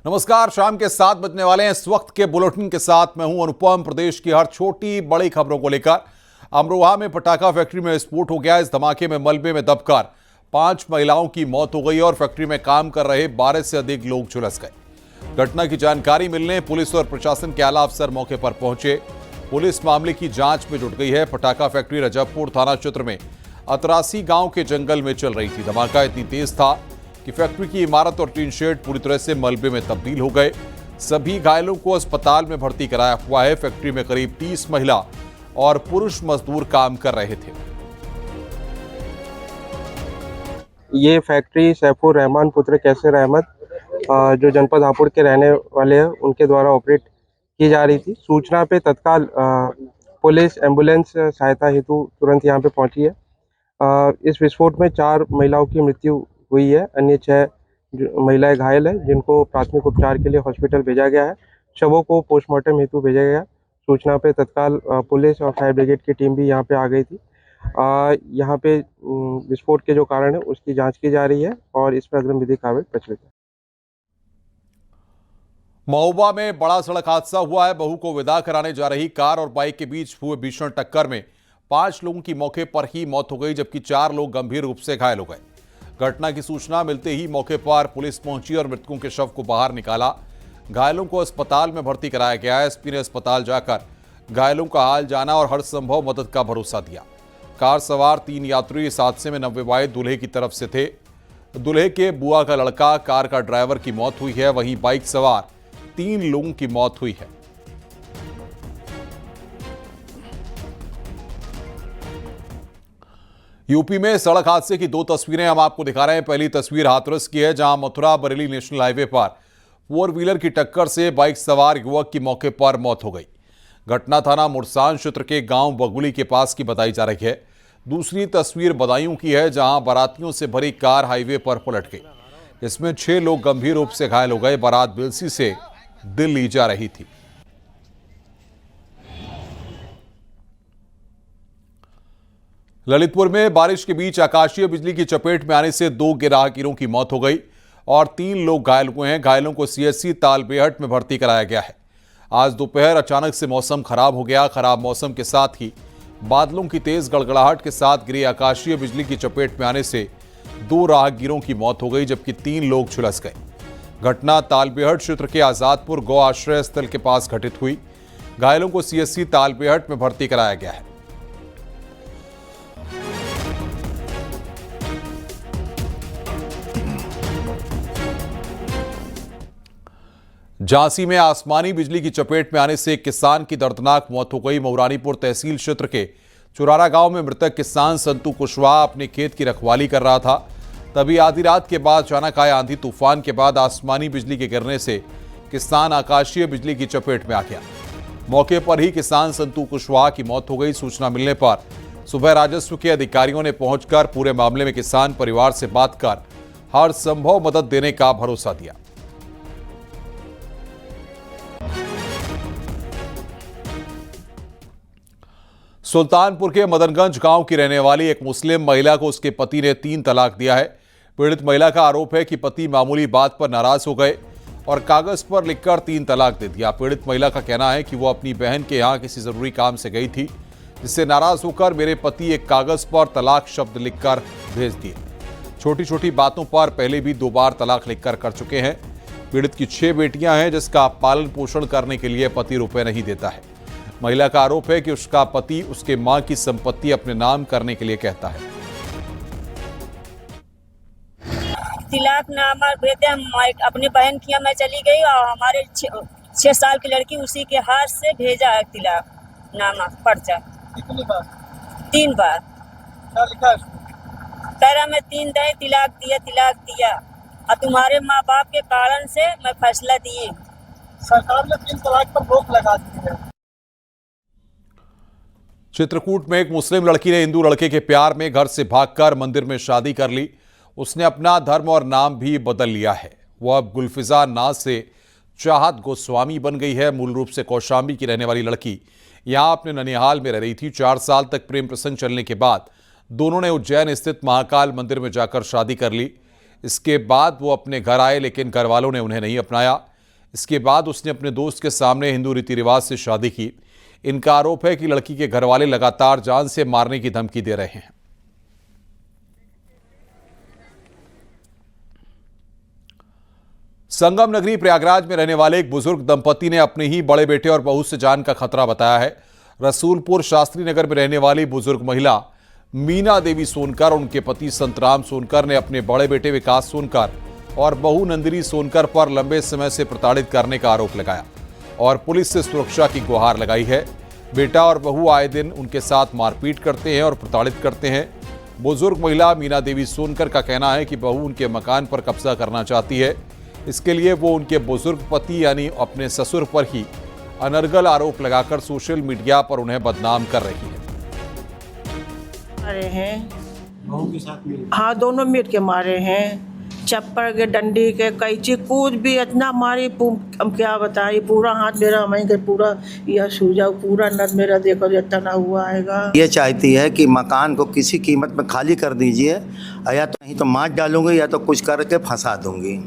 नमस्कार, शाम के 7 बजने वाले हैं। इस वक्त के बुलेटिन के साथ मैं हूं अनुपम। प्रदेश की हर छोटी बड़ी खबरों को लेकर अमरोहा में पटाखा फैक्ट्री में विस्फोट हो गया। इस धमाके में मलबे में दबकर 5 महिलाओं की मौत हो गई और फैक्ट्री में काम कर रहे 12 से अधिक लोग झुलस गए। घटना की जानकारी मिलने पुलिस और प्रशासन के आला अफसर मौके पर पहुंचे। पुलिस मामले की जांच में जुट गई है। पटाखा फैक्ट्री रजबपुर थाना क्षेत्र में अतरासी गांव के जंगल में चल रही थी। धमाका इतनी तेज था कि फैक्ट्री की इमारत और टीन शेड पूरी तरह से मलबे में तब्दील हो गए। सभी घायलों को अस्पताल में भर्ती कराया हुआ है। फैक्ट्री में करीब 30 महिला और पुरुष मजदूर काम कर रहे थे। ये फैक्ट्री सैफुर रहमान पुत्र कैसर अहमद जो जनपद हापुड़ के रहने वाले हैं उनके द्वारा ऑपरेट की जा रही थी। सूचना पे तत्काल पुलिस एम्बुलेंस सहायता हेतु तुरंत यहाँ पे पहुंची है। इस विस्फोट में 4 महिलाओं की मृत्यु हुई है। अन्य 6 महिलाएं घायल हैं, जिनको प्राथमिक उपचार के लिए हॉस्पिटल भेजा गया है। शवों को पोस्टमार्टम हेतु भेजा गया। सूचना पे तत्काल पुलिस और फायर ब्रिगेड की टीम भी यहाँ पे आ गई थी। यहाँ पे विस्फोट के जो कारण है उसकी जांच की जा रही है और इस पर अग्रिम विधिक कार्रवाई प्रचलित है। महोबा में बड़ा सड़क हादसा हुआ है। बहू को विदा कराने जा रही कार और बाइक के बीच हुए भीषण टक्कर में 5 लोगों की मौके पर ही मौत हो गई, जबकि 4 लोग गंभीर रूप से घायल हो गए। घटना की सूचना मिलते ही मौके पर पुलिस पहुंची और मृतकों के शव को बाहर निकाला। घायलों को अस्पताल में भर्ती कराया गया है। एसपी ने अस्पताल जाकर घायलों का हाल जाना और हर संभव मदद का भरोसा दिया। कार सवार 3 यात्री इस हादसे में नवविवाहित दूल्हे की तरफ से थे। दूल्हे के बुआ का लड़का, कार का ड्राइवर की मौत हुई है। वहीं बाइक सवार 3 लोगों की मौत हुई है। यूपी में सड़क हादसे की 2 तस्वीरें हम आपको दिखा रहे हैं। पहली तस्वीर हाथरस की है, जहां मथुरा बरेली नेशनल हाईवे पर 4 व्हीलर की टक्कर से बाइक सवार युवक की मौके पर मौत हो गई। घटना थाना मुरसान क्षेत्र के गांव बगुली के पास की बताई जा रही है। दूसरी तस्वीर बदायूं की है, जहां बारातियों से भरी कार हाईवे पर पलट गई। इसमें 6 लोग गंभीर रूप से घायल हो गए। बारात बिलसी से दिल्ली जा रही थी। ललितपुर में बारिश के बीच आकाशीय बिजली की चपेट में आने से 2 गिराहकीरों की मौत हो गई और 3 लोग घायल हुए हैं। घायलों को सीएचसी तालबेहट में भर्ती कराया गया है। आज दोपहर अचानक से मौसम खराब हो गया। खराब मौसम के साथ ही बादलों की तेज गड़गड़ाहट के साथ गिरी आकाशीय बिजली की चपेट में आने से 2 राहगीरों की मौत हो गई, जबकि 3 लोग झुलस गए। घटना तालबेहट क्षेत्र के आजादपुर गौ आश्रय स्थल के पास घटित हुई। घायलों को सीएचसी तालबेहट में भर्ती कराया गया है। झांसी में आसमानी बिजली की चपेट में आने से एक किसान की दर्दनाक मौत हो गई। मऊरानीपुर तहसील क्षेत्र के चुरारा गांव में मृतक किसान संतू कुशवाहा अपने खेत की रखवाली कर रहा था। तभी आधी रात के बाद अचानक आए आंधी तूफान के बाद आसमानी बिजली के गिरने से किसान आकाशीय बिजली की चपेट में आ गया। मौके पर ही किसान संतू कुशवाहा की मौत हो गई। सूचना मिलने पर सुबह राजस्व के अधिकारियों ने पहुंचकर पूरे मामले में किसान परिवार से बात कर हर संभव मदद देने का भरोसा दिया। सुल्तानपुर के मदनगंज गांव की रहने वाली एक मुस्लिम महिला को उसके पति ने 3 तलाक दिया है। पीड़ित महिला का आरोप है कि पति मामूली बात पर नाराज हो गए और कागज पर लिखकर 3 तलाक दे दिया। पीड़ित महिला का कहना है कि वो अपनी बहन के यहां किसी जरूरी काम से गई थी, जिससे नाराज होकर मेरे पति एक कागज पर तलाक शब्द लिखकर भेज दिए। छोटी छोटी बातों पर पहले भी 2 बार तलाक लिखकर कर चुके हैं। पीड़ित की 6 बेटियां हैं, जिसका पालन पोषण करने के लिए पति रुपए नहीं देता है। महिला का आरोप है कि उसका पति उसके मां की संपत्ति अपने नाम करने के लिए कहता है। तिलाकनामा भेजे हम अपनी बहन की मैं चली गई और हमारे 6 साल की लड़की उसी के हाथ से भेजा है तिलाकनामा पर्चा। कितनी बार? 3 बार। क्या लिखा है? कह रहा मैं 3 दे तिलाक दिया और तुम्हारे माँ बाप के कारण से मैं फैसला दिए। सरकार ने 3 तलाक पर रोक लगा दी है। चित्रकूट में एक मुस्लिम लड़की ने हिंदू लड़के के प्यार में घर से भागकर मंदिर में शादी कर ली। उसने अपना धर्म और नाम भी बदल लिया है। वह अब गुलफिजा नाज से चाहत गोस्वामी बन गई है। मूल रूप से कौशाम्बी की रहने वाली लड़की यहां अपने ननिहाल में रह रही थी। 4 साल तक प्रेम प्रसंग चलने के बाद दोनों ने उज्जैन स्थित महाकाल मंदिर में जाकर शादी कर ली। इसके बाद वो अपने घर आए, लेकिन घर वालों ने उन्हें नहीं अपनाया। इसके बाद उसने अपने दोस्त के सामने हिंदू रीति रिवाज से शादी की। इनका आरोप है कि लड़की के घरवाले लगातार जान से मारने की धमकी दे रहे हैं। संगम नगरी प्रयागराज में रहने वाले एक बुजुर्ग दंपति ने अपने ही बड़े बेटे और बहू से जान का खतरा बताया है। रसूलपुर शास्त्री नगर में रहने वाली बुजुर्ग महिला मीना देवी सोनकर और उनके पति संतराम सोनकर ने अपने बड़े बेटे विकास सोनकर और बहू नंदिनी सोनकर पर लंबे समय से प्रताड़ित करने का आरोप लगाया और पुलिस से सुरक्षा की गुहार लगाई है। बेटा और बहू आए दिन उनके साथ मारपीट करते हैं और प्रताड़ित करते हैं। बुजुर्ग महिला मीना देवी सोनकर का कहना है कि बहू उनके मकान पर कब्जा करना चाहती है। इसके लिए वो उनके बुजुर्ग पति यानी अपने ससुर पर ही अनर्गल आरोप लगाकर सोशल मीडिया पर उन्हें बदनाम कर रही है। मारे हैं, बहू के साथ मिले। हाँ दोनों मिल के मारे हैं, चप्पल के डंडी के कैची कूद भी इतना मारी, हम क्या बताइए, पूरा हाथ मेरा वहीं के पूरा यह सूजा, पूरा नद मेरा देखो ये तना हुआ हैगा। ये चाहती है कि मकान को किसी कीमत में खाली कर दीजिए, या तो नहीं तो मार डालूंगी या तो कुछ करके फंसा दूंगी।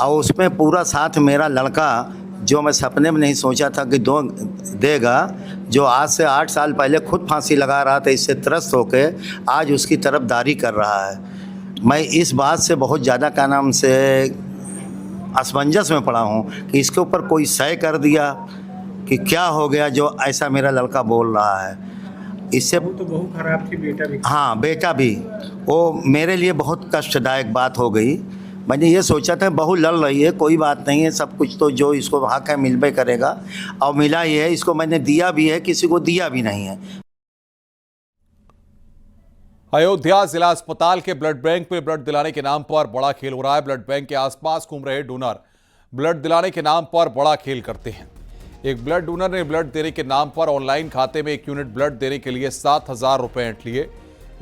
और उसमें पूरा साथ मेरा लड़का, जो मैं सपने में नहीं सोचा था कि देगा, जो आज से 8 साल पहले खुद फांसी लगा रहा था, इससे त्रस्त होके आज उसकी तरफदारी कर रहा है। मैं इस बात से बहुत ज़्यादा क्या नाम से असमंजस में पड़ा हूँ कि इसके ऊपर कोई सय कर दिया कि क्या हो गया जो ऐसा मेरा लड़का बोल रहा है। इससे तो बहू खराब थी, बेटा भी। हाँ, बेटा भी। वो मेरे लिए बहुत कष्टदायक बात हो गई। मैंने ये सोचा था बहू लड़ रही है, कोई बात नहीं है, सब कुछ तो जो इसको हक है मिलबे करेगा, और मिला ही है। इसको मैंने दिया भी है, किसी को दिया भी नहीं है। अयोध्या जिला अस्पताल के ब्लड बैंक में ब्लड दिलाने के नाम पर बड़ा खेल हो रहा है। ब्लड बैंक के आसपास घूम रहे डोनर ब्लड दिलाने के नाम पर बड़ा खेल करते हैं। एक ब्लड डोनर ने ब्लड देने के नाम पर ऑनलाइन खाते में 1 यूनिट ब्लड देने के लिए 7,000 रुपए ऐंठ लिए।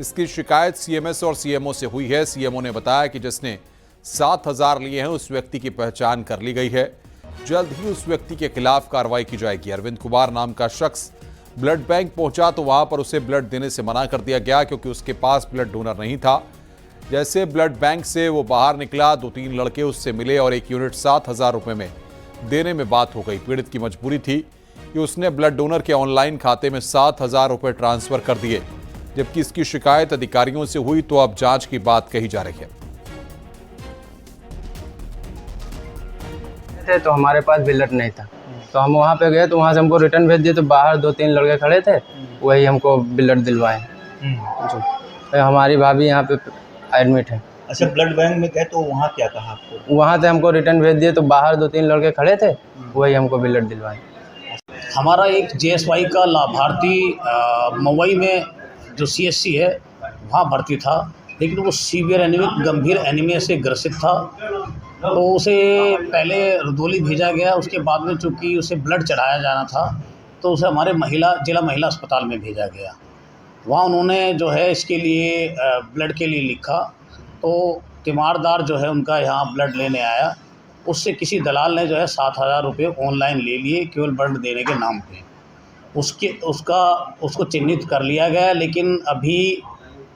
इसकी शिकायत सीएमएस और सीएमओ से हुई है। सीएमओ ने बताया कि जिसने 7,000 लिए हैं उस व्यक्ति की पहचान कर ली गई है। जल्द ही उस व्यक्ति के खिलाफ कार्रवाई की जाएगी। अरविंद कुमार नाम का शख्स ब्लड बैंक पहुंचा तो वहां पर उसे ब्लड देने से मना कर दिया गया क्योंकि उसके पास ब्लड डोनर नहीं था। जैसे ब्लड बैंक से वो बाहर निकला, 2-3 लड़के उससे मिले और 1 यूनिट 7,000 रुपए में देने में बात हो गई। पीड़ित की मजबूरी थी कि उसने ब्लड डोनर के ऑनलाइन खाते में 7,000 रुपए ट्रांसफर कर दिए। जबकि इसकी शिकायत अधिकारियों से हुई तो अब जांच की बात कही जा रही है। तो हमारे पास ब्लड नहीं था, तो हम वहाँ पे गए तो वहाँ से हमको रिटर्न भेज दिए। तो बाहर 2-3 लड़के खड़े थे, वही हमको ब्लड दिलवाए। तो हमारी भाभी यहाँ पे एडमिट है। अच्छा, ब्लड बैंक में गए तो वहाँ क्या कहा आपको? वहाँ से हमको रिटर्न भेज दिए, तो बाहर 2-3 लड़के खड़े थे, वही हमको ब्लड दिलवाए। हमारा एक जेएसवाई का लाभार्थी मवई में जो सीएससी है वहाँ भर्ती था, लेकिन वो सीवियर एनीमिया, गंभीर एनीमिया से ग्रसित था। तो उसे पहले रुदौली भेजा गया, उसके बाद में चूँकि उसे ब्लड चढ़ाया जाना था तो उसे हमारे जिला महिला अस्पताल में भेजा गया। वहाँ उन्होंने जो है इसके लिए ब्लड के लिए लिखा, तो तीमारदार जो है उनका यहाँ ब्लड लेने आया। उससे किसी दलाल ने जो है 7,000 रुपये ऑनलाइन ले लिए केवल ब्लड देने के नाम पे। उसको चिन्हित कर लिया गया, लेकिन अभी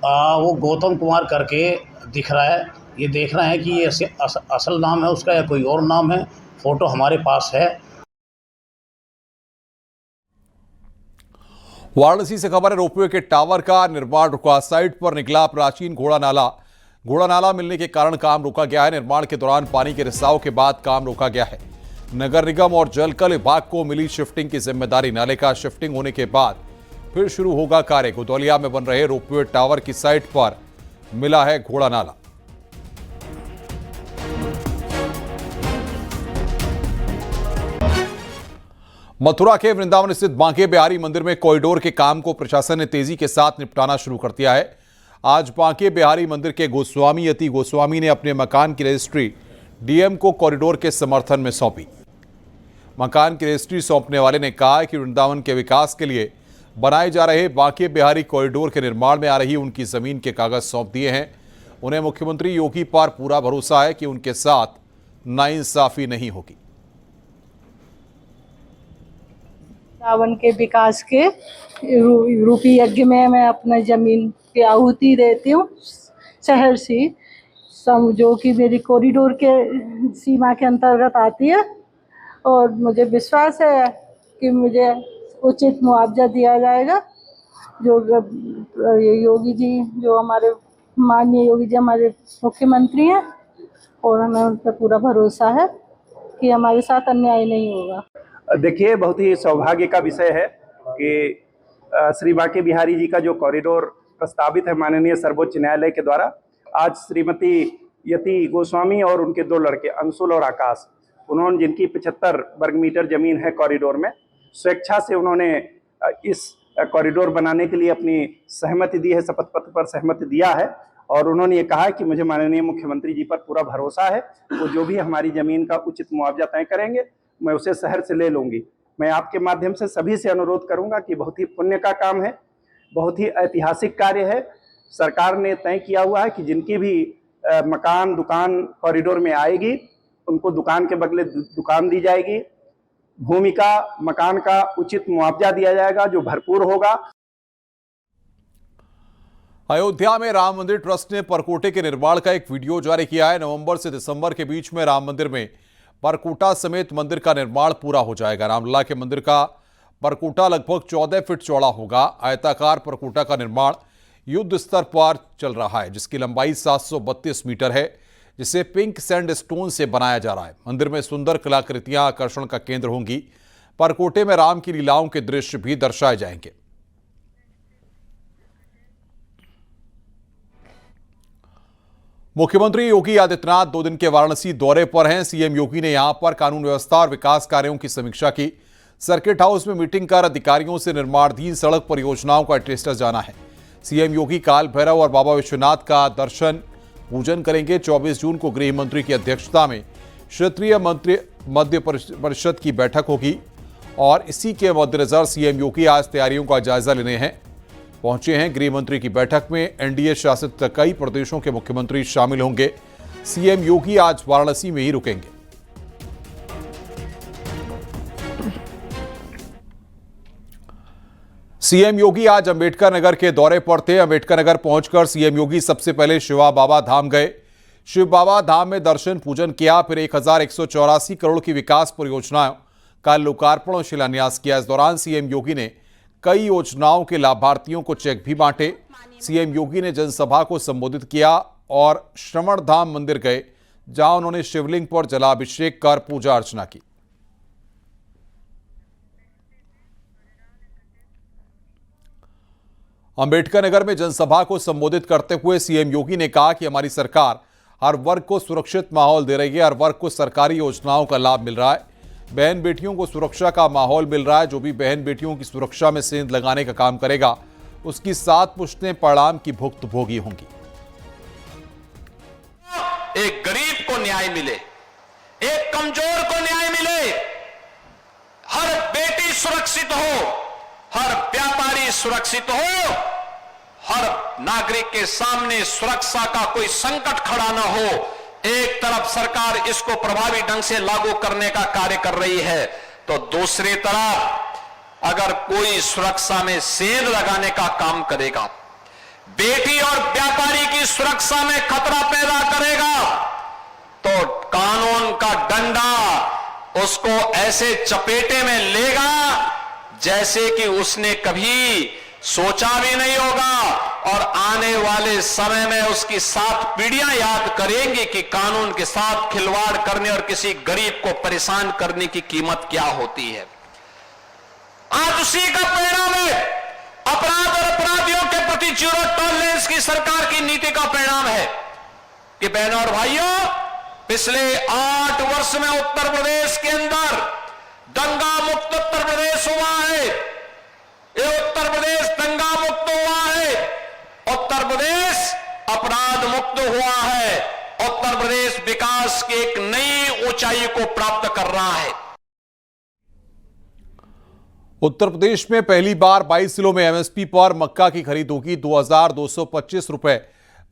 वो गौतम कुमार करके दिख रहा है। ये देख रहे हैं कि ये असल नाम है उसका या कोई और नाम है। फोटो हमारे पास है। वाराणसी से खबर है, रोपवे के टावर का निर्माण रुका। साइट पर निकला प्राचीन घोड़ा नाला मिलने के कारण काम रोका गया है। निर्माण के दौरान पानी के रिसाव के बाद काम रोका गया है। नगर निगम और जलकल विभाग को मिली शिफ्टिंग की जिम्मेदारी। नाले का शिफ्टिंग होने के बाद फिर शुरू होगा कार्य। गोदौलिया में बन रहे रोपवे टावर की साइट पर मिला है घोड़ा नाला। मथुरा के वृंदावन स्थित बांके बिहारी मंदिर में कॉरिडोर के काम को प्रशासन ने तेजी के साथ निपटाना शुरू कर दिया है। आज बांके बिहारी मंदिर के गोस्वामी यति गोस्वामी ने अपने मकान की रजिस्ट्री डीएम को कॉरिडोर के समर्थन में सौंपी। मकान की रजिस्ट्री सौंपने वाले ने कहा कि वृंदावन के विकास के लिए बनाए जा रहे बांके बिहारी कॉरिडोर के निर्माण में आ रही उनकी जमीन के कागज सौंप दिए हैं। उन्हें मुख्यमंत्री योगी पर पूरा भरोसा है कि उनके साथ नाइंसाफी नहीं होगी। वृंदावन के विकास के रूपी यज्ञ में मैं अपना जमीन की आहुति देती हूँ। शहर से जो कि मेरी कॉरिडोर के सीमा के अंतर्गत आती है, और मुझे विश्वास है कि मुझे उचित मुआवजा दिया जाएगा। जो योगी जी, जो हमारे माननीय योगी जी हमारे मुख्यमंत्री हैं, और हमें उन पर पूरा भरोसा है कि हमारे साथ अन्याय नहीं होगा। देखिए, बहुत ही सौभाग्य का विषय है कि श्री बांके बिहारी जी का जो कॉरिडोर प्रस्तावित है माननीय सर्वोच्च न्यायालय के द्वारा, आज श्रीमती यति गोस्वामी और उनके 2 लड़के अंशुल और आकाश, उन्होंने जिनकी 75 वर्ग मीटर जमीन है कॉरिडोर में, स्वेच्छा से उन्होंने इस कॉरिडोर बनाने के लिए अपनी सहमति दी है, शपथ पत्र पर सहमति दिया है। और उन्होंने ये कहा है कि मुझे माननीय मुख्यमंत्री जी पर पूरा भरोसा है, वो जो भी हमारी ज़मीन का उचित मुआवजा तय करेंगे मैं उसे शहर से ले लूँगी। मैं आपके माध्यम से सभी से अनुरोध करूँगा कि बहुत ही पुण्य का काम है, बहुत ही ऐतिहासिक कार्य है। सरकार ने तय किया हुआ है कि जिनकी भी मकान दुकान कॉरिडोर में आएगी उनको दुकान के बदले दुकान दी जाएगी, भूमि का मकान का उचित मुआवजा दिया जाएगा जो भरपूर होगा। अयोध्या में राम मंदिर ट्रस्ट ने परकोटे के निर्माण का एक वीडियो जारी किया है। नवंबर से दिसंबर के बीच में राम मंदिर में परकोटा समेत मंदिर का निर्माण पूरा हो जाएगा। रामलला के मंदिर का परकोटा लगभग 14 फीट चौड़ा होगा। आयताकार परकोटा का निर्माण युद्ध स्तर पर चल रहा है, जिसकी लंबाई 732 मीटर है, जिसे पिंक सैंड स्टोन से बनाया जा रहा है। मंदिर में सुंदर कलाकृतियां आकर्षण का केंद्र होंगी। परकोटे में राम की लीलाओं के दृश्य भी दर्शाए जाएंगे। मुख्यमंत्री योगी आदित्यनाथ 2 दिन के वाराणसी दौरे पर हैं। सीएम योगी ने यहां पर कानून व्यवस्था और विकास कार्यों की समीक्षा की। सर्किट हाउस में मीटिंग कर अधिकारियों से निर्माणाधीन सड़क परियोजनाओं का स्टेटस जाना है। सीएम योगी काल भैरव और बाबा विश्वनाथ का दर्शन पूजन करेंगे। 24 जून को गृह मंत्री की अध्यक्षता में क्षेत्रीय मध्य परिषद की बैठक होगी और इसी के मद्देनजर सीएम योगी आज तैयारियों का जायजा लेने पहुंचे हैं। गृह मंत्री की बैठक में एनडीए शासित कई प्रदेशों के मुख्यमंत्री शामिल होंगे। सीएम योगी आज वाराणसी में ही रुकेंगे। सीएम योगी आज अंबेडकर नगर के दौरे पर थे। अंबेडकर नगर पहुंचकर सीएम योगी सबसे पहले शिवा बाबा धाम गए। शिव बाबा धाम में दर्शन पूजन किया, फिर 1184 करोड़ की विकास परियोजनाओं का लोकार्पण और शिलान्यास किया। इस दौरान सीएम योगी ने कई योजनाओं के लाभार्थियों को चेक भी बांटे। सीएम योगी ने जनसभा को संबोधित किया और श्रवण धाम मंदिर गए, जहां उन्होंने शिवलिंग पर जलाभिषेक कर पूजा अर्चना की। अंबेडकर नगर में जनसभा को संबोधित करते हुए सीएम योगी ने कहा कि हमारी सरकार हर वर्ग को सुरक्षित माहौल दे रही है। हर वर्ग को सरकारी योजनाओं का लाभ मिल रहा है। बहन बेटियों को सुरक्षा का माहौल मिल रहा है। जो भी बहन बेटियों की सुरक्षा में सेंध लगाने का काम करेगा, उसकी 7 पुश्तें परिणाम की भुक्तभोगी होंगी। एक गरीब को न्याय मिले, एक कमजोर को न्याय मिले, हर बेटी सुरक्षित हो, हर व्यापारी सुरक्षित हो, हर नागरिक के सामने सुरक्षा का कोई संकट खड़ा न हो। एक तरफ सरकार इसको प्रभावी ढंग से लागू करने का कार्य कर रही है, तो दूसरी तरफ अगर कोई सुरक्षा में सेंध लगाने का काम करेगा, बेटी और व्यापारी की सुरक्षा में खतरा पैदा करेगा, तो कानून का डंडा उसको ऐसे चपेटे में लेगा जैसे कि उसने कभी सोचा भी नहीं होगा। और आने वाले समय में उसकी 7 पीढ़ियां याद करेंगी कि कानून के साथ खिलवाड़ करने और किसी गरीब को परेशान करने की कीमत क्या होती है। आज उसी का परिणाम है। अपराध और अपराधियों के प्रति जीरो टॉलरेंस की सरकार की नीति का परिणाम है कि बहनों और भाइयों, पिछले 8 वर्ष में उत्तर प्रदेश के अंदर दंगा मुक्त उत्तर प्रदेश हुआ है। ये उत्तर प्रदेश दंगा मुक्त हुआ है। उत्तर प्रदेश अपराध मुक्त हुआ है। उत्तर प्रदेश विकास की एक नई ऊंचाई को प्राप्त कर रहा है। उत्तर प्रदेश में पहली बार 22 जिलों में एमएसपी पर मक्का की खरीद होगी। 2225 रुपए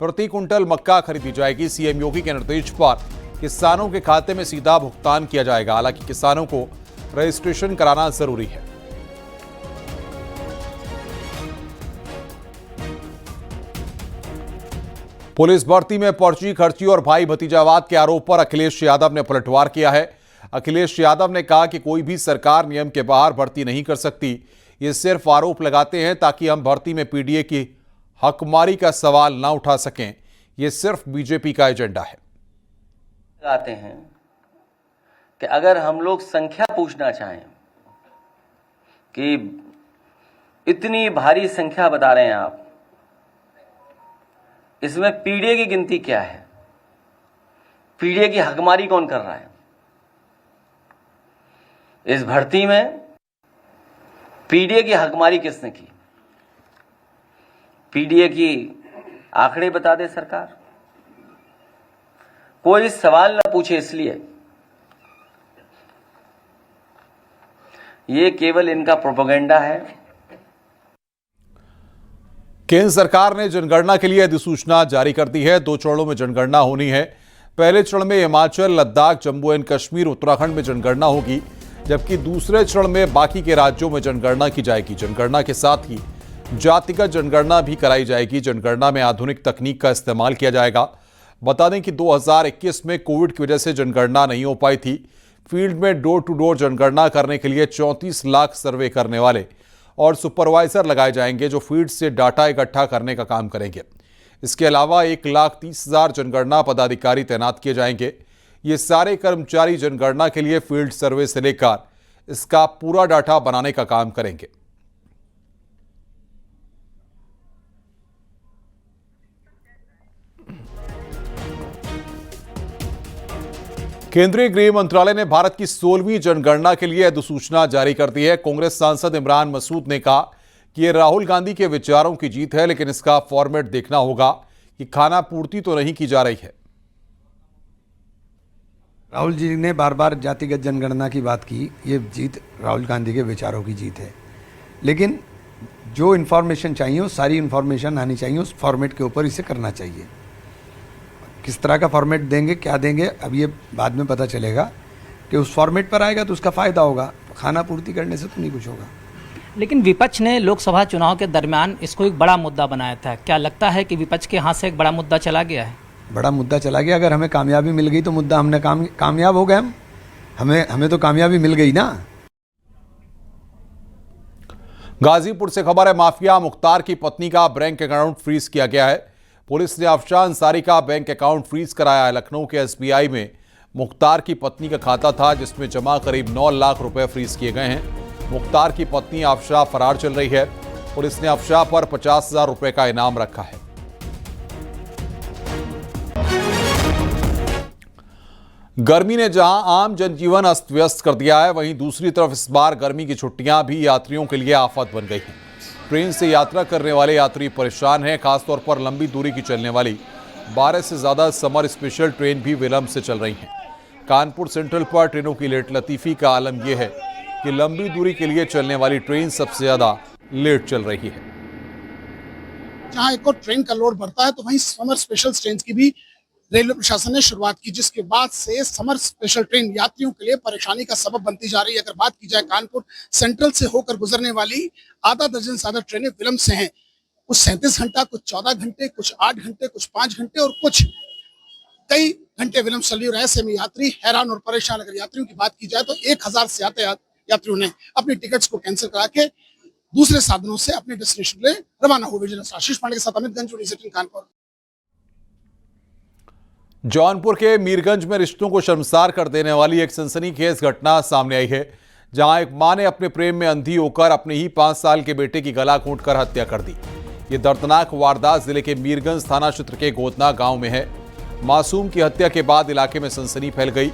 प्रति कुंटल मक्का खरीदी जाएगी। सीएम योगी के निर्देश पर किसानों के खाते में सीधा भुगतान किया जाएगा। हालांकि किसानों को रजिस्ट्रेशन कराना जरूरी है। पुलिस भर्ती में पर्ची खर्ची और भाई भतीजावाद के आरोप पर अखिलेश यादव ने पलटवार किया है। अखिलेश यादव ने कहा कि कोई भी सरकार नियम के बाहर भर्ती नहीं कर सकती। ये सिर्फ आरोप लगाते हैं ताकि हम भर्ती में पीडीए की हकमारी का सवाल ना उठा सकें। ये सिर्फ बीजेपी का एजेंडा है। आते हैं कि अगर हम लोग संख्या पूछना चाहें कि इतनी भारी संख्या बता रहे हैं आप, इसमें पीडीए की गिनती क्या है? पीडीए की हकमारी कौन कर रहा है? इस भर्ती में पीडीए की हकमारी किसने की? पीडीए की आंकड़े बता दे सरकार। कोई सवाल ना पूछे, इसलिए ये केवल इनका प्रोपेगेंडा है। केंद्र सरकार ने जनगणना के लिए अधिसूचना जारी कर दी है। 2 चरणों में जनगणना होनी है। पहले चरण में हिमाचल, लद्दाख, जम्मू एंड कश्मीर, उत्तराखंड में जनगणना होगी, जबकि दूसरे चरण में बाकी के राज्यों में जनगणना की जाएगी। जनगणना के साथ ही जातिगत जनगणना भी कराई जाएगी। जनगणना में आधुनिक तकनीक का इस्तेमाल किया जाएगा। बता दें कि 2021 में कोविड की वजह से जनगणना नहीं हो पाई थी। फील्ड में डोर टू डोर जनगणना करने के लिए 34 लाख सर्वे करने वाले और सुपरवाइजर लगाए जाएंगे, जो फील्ड से डाटा इकट्ठा करने का काम करेंगे। इसके अलावा 1,30,000 जनगणना पदाधिकारी तैनात किए जाएंगे। ये सारे कर्मचारी जनगणना के लिए फील्ड सर्वे से लेकर इसका पूरा डाटा बनाने का काम करेंगे। केंद्रीय गृह मंत्रालय ने भारत की 16वीं जनगणना के लिए अधिसूचना जारी कर दी है। कांग्रेस सांसद इमरान मसूद ने कहा कि यह राहुल गांधी के विचारों की जीत है, लेकिन इसका फॉर्मेट देखना होगा कि खाना पूर्ति तो नहीं की जा रही है। राहुल जी ने बार बार जातिगत जनगणना की बात की। ये जीत राहुल गांधी के विचारों की जीत है, लेकिन जो इन्फॉर्मेशन चाहिए वो सारी इन्फॉर्मेशन आनी चाहिए। उस फॉर्मेट के ऊपर इसे करना चाहिए। किस तरह का फॉर्मेट देंगे, क्या देंगे, अब ये बाद में पता चलेगा कि उस फॉर्मेट पर आएगा तो उसका फ़ायदा होगा। खाना पूर्ति करने से तो नहीं कुछ होगा। लेकिन विपक्ष ने लोकसभा चुनाव के दरमियान इसको एक बड़ा मुद्दा बनाया था। क्या लगता है कि विपक्ष के हाथ से एक बड़ा मुद्दा चला गया है? बड़ा मुद्दा चला गया। अगर हमें कामयाबी मिल गई तो मुद्दा हमने कामयाब हो गए। हमें तो कामयाबी मिल गई ना। गाजीपुर से खबर है, माफिया मुख्तार की पत्नी का बैंक अकाउंट फ्रीज किया गया है। पुलिस ने अफशान अंसारी का बैंक अकाउंट फ्रीज कराया है। लखनऊ के एसबीआई में मुख्तार की पत्नी का खाता था, जिसमें जमा करीब 9 लाख रुपए फ्रीज किए गए हैं। मुख्तार की पत्नी अफशाह फरार चल रही है। पुलिस ने अफशाह पर 50,000 रुपए का इनाम रखा है। गर्मी ने जहां आम जनजीवन अस्त व्यस्त कर दिया है, वहीं दूसरी तरफ इस बार गर्मी की छुट्टियां भी यात्रियों के लिए आफत बन गई हैं। ट्रेन से यात्रा करने वाले यात्री परेशान हैं। खासतौर पर लंबी दूरी की चलने वाली 12 से ज़्यादा समर स्पेशल ट्रेन भी विलंब से चल रही हैं। कानपुर सेंट्रल पर ट्रेनों की लेट लतीफ़ी का आलम यह है कि लंबी दूरी के लिए चलने वाली ट्रेन सबसे ज़्यादा लेट चल रही है। जहां एक और ट्रेन का लोड बढ़ता है, तो वहीं समर स्पेशल ट्रेन की भी रेलवे प्रशासन ने शुरुआत की, जिसके बाद से समर स्पेशल ट्रेन यात्रियों के लिए परेशानी का सबब बनती जा रही है। अगर बात की जाए कानपुर सेंट्रल से होकर गुजरने वाली आधा दर्जन से ज्यादा ट्रेनें विलंब से हैं। कुछ 37 घंटा, कुछ 14 घंटे, कुछ 8 घंटे, कुछ 5 घंटे और कुछ कई घंटे विलंब चल रही है। और ऐसे में यात्री हैरान और परेशान। अगर यात्रियों की बात की जाए तो 1000 से ज्यादा यात्रियों ने अपनी टिकट्स को कैंसिल करा के दूसरे साधनों से अपने डेस्टिनेशन के लिए रवाना हुए। विजिलेंस आशीष पांडे के साथ अमित गंज, कानपुर। जौनपुर के मीरगंज में रिश्तों को शर्मसार कर देने वाली एक सनसनीखेज घटना सामने आई है, जहां एक मां ने अपने प्रेम में अंधी होकर अपने ही 5 साल के बेटे की गला घोंटकर हत्या कर दी। ये दर्दनाक वारदात जिले के मीरगंज थाना क्षेत्र के गोतना गांव में है। मासूम की हत्या के बाद इलाके में सनसनी फैल गई।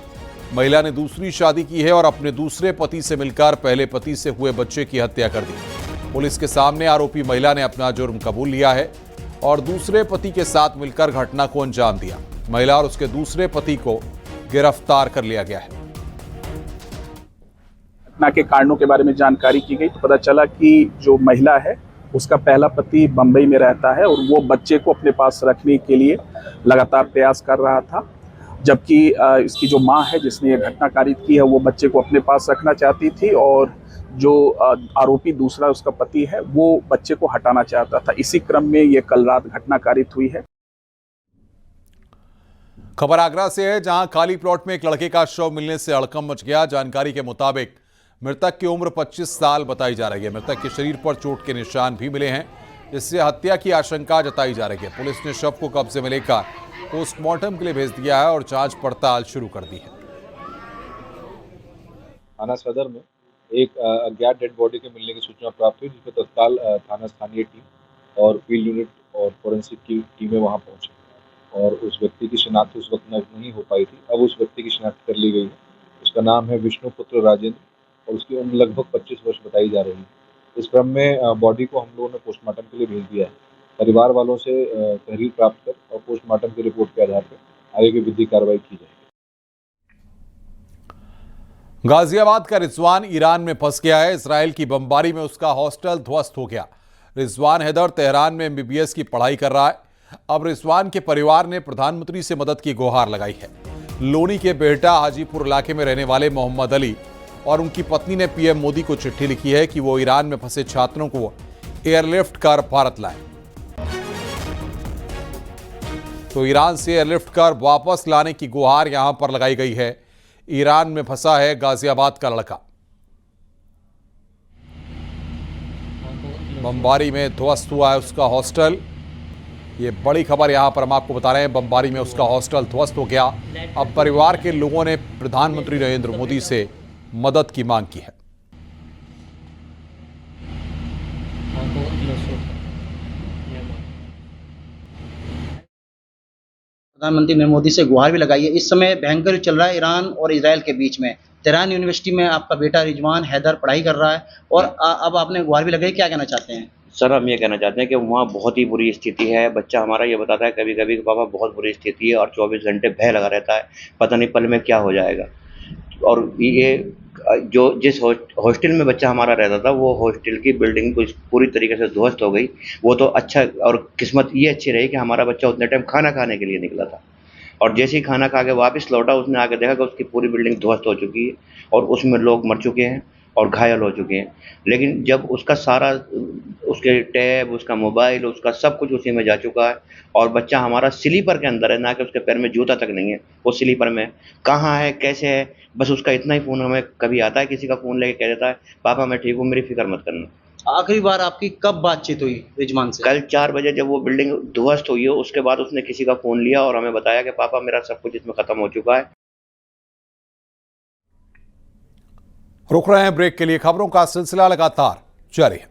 महिला ने दूसरी शादी की है और अपने दूसरे पति से मिलकर पहले पति से हुए बच्चे की हत्या कर दी। पुलिस के सामने आरोपी महिला ने अपना जुर्म कबूल लिया है और दूसरे पति के साथ मिलकर घटना को अंजाम दिया। महिला और उसके दूसरे पति को गिरफ्तार कर लिया गया है। घटना के कारणों के बारे में जानकारी की गई तो पता चला कि जो महिला है उसका पहला पति बंबई में रहता है और वो बच्चे को अपने पास रखने के लिए लगातार प्रयास कर रहा था, जबकि इसकी जो मां है जिसने ये घटना कारित की है वो बच्चे को अपने पास रखना चाहती थी और जो आरोपी दूसरा उसका पति है वो बच्चे को हटाना चाहता था। इसी क्रम में ये कल रात घटना कारित हुई है। खबर आगरा से है, जहां खाली प्लॉट में एक लड़के का शव मिलने से हड़कंप मच गया। जानकारी के मुताबिक मृतक की उम्र 25 साल बताई जा रही है। मृतक के शरीर पर चोट के निशान भी मिले हैं, जिससे हत्या की आशंका जताई जा रही है। पुलिस ने शव को कब्जे में लेकर पोस्टमार्टम के लिए भेज दिया है और जांच पड़ताल शुरू कर दी है। थाना सदर में एक अज्ञात डेड बॉडी के मिलने की सूचना प्राप्त हुई, जिस पर तत्काल थाना स्थानीय टीम और फील्ड यूनिट और फोरेंसिक की टीमें वहां पहुंची और उस व्यक्ति की शिनाख्त उस वक्त नहीं हो पाई थी। अब उस व्यक्ति की शिनाख्त कर ली गई है। उसका नाम है विष्णुपुत्र राजेंद्र और उसकी उम्र लगभग 25 वर्ष बताई जा रही है। इस क्रम में बॉडी को हम लोगों ने पोस्टमार्टम के लिए भेज दिया है। परिवार वालों से तहरीर प्राप्त कर और पोस्टमार्टम की रिपोर्ट के आधार पर आगे की विधिक कार्रवाई की जाएगी। गाजियाबाद का रिजवान ईरान में फंस गया है। इजराइल की बमबारी में उसका हॉस्टल ध्वस्त हो गया। रिजवान हैदर तेहरान में MBBS की पढ़ाई कर रहा है। अब रिजवान के परिवार ने प्रधानमंत्री से मदद की गुहार लगाई है। लोनी के बेहटा हाजीपुर इलाके में रहने वाले मोहम्मद अली और उनकी पत्नी ने PM मोदी को चिट्ठी लिखी है कि वो ईरान में फंसे छात्रों को एयरलिफ्ट कर भारत लाएं। तो ईरान से एयरलिफ्ट कर वापस लाने की गुहार यहां पर लगाई गई है। ईरान में फंसा है गाजियाबाद का लड़का। बमबारी में ध्वस्त हुआ है उसका हॉस्टल। ये बड़ी खबर यहां पर हम आपको बता रहे हैं। बमबारी में उसका हॉस्टल ध्वस्त हो गया। अब परिवार के लोगों ने प्रधानमंत्री नरेंद्र मोदी से मदद की मांग की है। प्रधानमंत्री ने मोदी से गुहार भी लगाई है। इस समय भयंकर चल रहा है ईरान और इजराइल के बीच में। तेहरान यूनिवर्सिटी में आपका बेटा रिजवान हैदर पढ़ाई कर रहा है और अब आपने गुहार भी लगाई, क्या कहना चाहते हैं? सर, हम ये कहना चाहते हैं कि वहाँ बहुत ही बुरी स्थिति है। बच्चा हमारा ये बताता है कभी कभी कि पापा बहुत बुरी स्थिति है और 24 घंटे भय लगा रहता है, पता नहीं पल में क्या हो जाएगा। और ये जो जिस हॉस्टल में बच्चा हमारा रहता था, वो हॉस्टल की बिल्डिंग पूरी तरीके से ध्वस्त हो गई। वो तो अच्छा, और किस्मत ये अच्छी रही कि हमारा बच्चा उतने टाइम खाना खाने के लिए निकला था और जैसे ही खाना खा के वापस लौटा, उसने आके देखा कि उसकी पूरी बिल्डिंग ध्वस्त हो चुकी है और उसमें लोग मर चुके हैं और घायल हो चुके हैं। लेकिन जब उसका सारा, उसके टैब, उसका मोबाइल, उसका सब कुछ उसी में जा चुका है और बच्चा हमारा स्लीपर के अंदर है, ना कि उसके पैर में जूता तक नहीं है। वो स्लीपर में कहाँ है, कैसे है, बस उसका इतना ही फ़ोन हमें कभी आता है, किसी का फ़ोन लेके कह देता है पापा मैं ठीक हूँ, मेरी फिक्र मत करना। आखिरी बार आपकी कब बातचीत हुई रिजवान से? कल 4 बजे जब वो बिल्डिंग ध्वस्त हुई है, उसके बाद उसने किसी का फ़ोन लिया और हमें बताया कि पापा मेरा सब कुछ इसमें ख़त्म हो चुका है। रुक रहे हैं ब्रेक के लिए। खबरों का सिलसिला लगातार जारी है।